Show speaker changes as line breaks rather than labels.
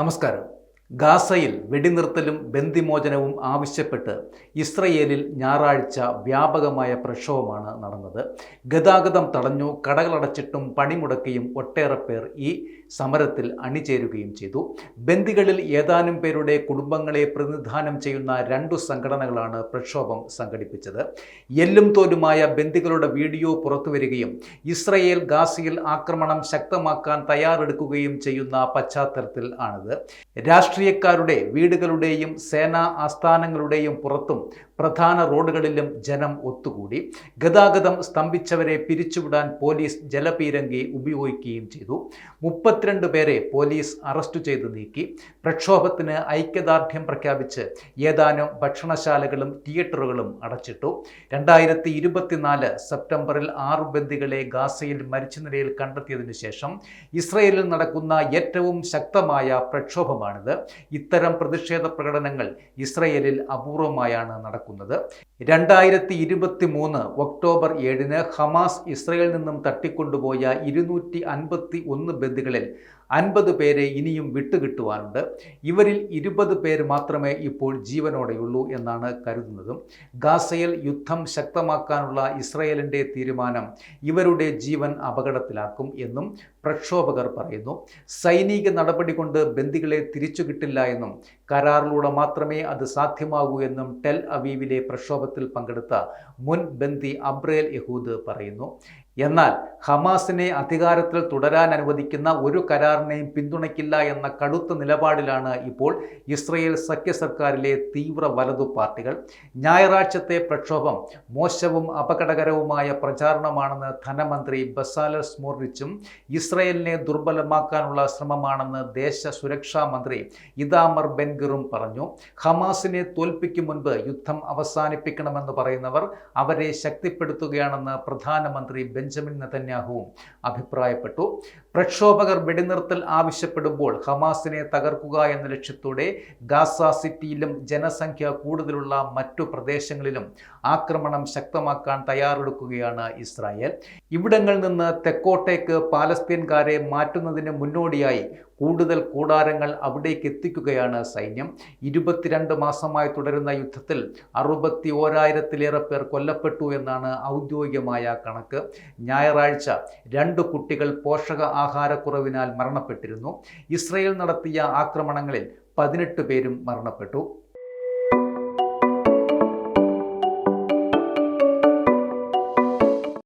നമസ്കാരം. ഗാസയിൽ വെടിനിർത്തലും ബന്ദിമോചനവും ആവശ്യപ്പെട്ട് ഇസ്രയേലിൽ ഞായറാഴ്ച വ്യാപകമായ പ്രക്ഷോഭമാണ് നടന്നത്. ഗതാഗതം തടഞ്ഞു, കടകളടച്ചിട്ടും പണിമുടക്കിയും ഒട്ടേറെ പേർ ഈ സമരത്തിൽ അണിചേരുകയും ചെയ്തു. ബന്ദികളിൽ ഏതാനും പേരുടെ കുടുംബങ്ങളെ പ്രതിനിധാനം ചെയ്യുന്ന രണ്ടു സംഘടനകളാണ് പ്രക്ഷോഭം സംഘടിപ്പിച്ചത്. എല്ലും തോലുമായ ബന്ദികളുടെ വീഡിയോ പുറത്തുവരികയും ഇസ്രയേൽ ഗാസയിൽ ആക്രമണം ശക്തമാക്കാൻ തയ്യാറെടുക്കുകയും ചെയ്യുന്ന പശ്ചാത്തലത്തിൽ ആണിത്. രാഷ്ട്രീയക്കാരുടെ വീടുകളുടെയും സേനാ ആസ്ഥാനങ്ങളുടെയും പുറത്തും പ്രധാന റോഡുകളിലും ജനം ഒത്തുകൂടി. ഗതാഗതം സ്തംഭിച്ചവരെ പിരിച്ചുവിടാൻ പോലീസ് ജലപീരങ്കി ഉപയോഗിക്കുകയും ചെയ്തു. 32 പേരെ പോലീസ് അറസ്റ്റ് ചെയ്ത് നീക്കി. പ്രക്ഷോഭത്തിന് ഐക്യദാർഢ്യം പ്രഖ്യാപിച്ച് ഏതാനും ഭക്ഷണശാലകളും തിയേറ്ററുകളും അടച്ചിട്ടു. 2024 സെപ്റ്റംബറിൽ 6 ബന്ദികളെ ഗാസയിൽ മരിച്ച നിലയിൽ കണ്ടെത്തിയതിനു ശേഷം ഇസ്രയേലിൽ നടക്കുന്ന ഏറ്റവും ശക്തമായ പ്രക്ഷോഭമാണിത്. ഇത്തരം പ്രതിഷേധ പ്രകടനങ്ങൾ ഇസ്രയേലിൽ അപൂർവമായാണ് നടക്കുന്നത്. 2023 ഒക്ടോബർ 7 ഹമാസ് ഇസ്രയേലിൽ നിന്നും തട്ടിക്കൊണ്ടുപോയ 251 ബന്ദികളിൽ 50 പേരെ ഇനിയും വിട്ടുകിട്ടുവാനുണ്ട്. ഇവരിൽ 20 പേര് മാത്രമേ ഇപ്പോൾ ജീവനോടെയുള്ളൂ എന്നാണ് കരുതുന്നതും. ഗാസയിൽ യുദ്ധം ശക്തമാക്കാനുള്ള ഇസ്രയേലിൻ്റെ തീരുമാനം ഇവരുടെ ജീവൻ അപകടത്തിലാക്കും എന്നും പ്രക്ഷോഭകർ പറയുന്നു. സൈനിക നടപടി കൊണ്ട് ബന്ദികളെ തിരിച്ചു കിട്ടില്ല എന്നും കരാറിലൂടെ മാത്രമേ അത് സാധ്യമാകൂ എന്നും ടെൽ അവീവിലെ പ്രക്ഷോഭത്തിൽ പങ്കെടുത്ത മുൻ ബന്ദി അബ്രേൽ യഹൂദ് പറയുന്നു. എന്നാൽ ഹമാസിനെ അധികാരത്തിൽ തുടരാൻ അനുവദിക്കുന്ന ഒരു കരാറിനെയും പിന്തുണയ്ക്കില്ല എന്ന കടുത്ത നിലപാടിലാണ് ഇപ്പോൾ ഇസ്രയേൽ സഖ്യ സർക്കാരിലെ തീവ്ര വലതു പാർട്ടികൾ. ഞായറാഴ്ചത്തെ പ്രക്ഷോഭം മോശവും അപകടകരവുമായ പ്രചാരണമാണെന്ന് ധനമന്ത്രി ബസാലൽ സ്മോട്രിച്ചും ഇസ്രയേലിനെ ദുർബലമാക്കാനുള്ള ശ്രമമാണെന്ന് ദേശ സുരക്ഷാ മന്ത്രി ഇതാമർ ബെൻഗിറും പറഞ്ഞു. ഹമാസിനെ തോൽപ്പിക്കും മുൻപ് യുദ്ധം അവസാനിപ്പിക്കണമെന്ന് പറയുന്നവർ അവരെ ശക്തിപ്പെടുത്തുകയാണെന്ന് പ്രധാനമന്ത്രി ബെഞ്ചമിൻ നെതന്യാഹുവും അഭിപ്രായപ്പെട്ടു. പ്രക്ഷോഭകർ വെടിനിർത്തൽ ആവശ്യപ്പെടുമ്പോൾ ഹമാസിനെ തകർക്കുക എന്ന ലക്ഷ്യത്തോടെ ഗാസ സിറ്റിയിലും ജനസംഖ്യ കൂടുതലുള്ള മറ്റു പ്രദേശങ്ങളിലും ആക്രമണം ശക്തമാക്കാൻ തയ്യാറെടുക്കുകയാണ് ഇസ്രായേൽ. ഇവിടങ്ങളിൽ നിന്ന് തെക്കോട്ടേക്ക് പാലസ്തീൻകാരെ മാറ്റുന്നതിന് മുന്നോടിയായി കൂടുതൽ കൂടാരങ്ങൾ അവിടേക്ക് എത്തിക്കുകയാണ് സൈന്യം. 22 മാസമായി തുടരുന്ന യുദ്ധത്തിൽ 61,000-ലേറെ പേർ കൊല്ലപ്പെട്ടു എന്നാണ് ഔദ്യോഗികമായ കണക്ക്. ഞായറാഴ്ച 2 കുട്ടികൾ പോഷക ആഹാരക്കുറവിനാൽ മരണപ്പെട്ടിരുന്നു. ഇസ്രയേൽ നടത്തിയ ആക്രമണങ്ങളിൽ 18 പേരും മരണപ്പെട്ടു.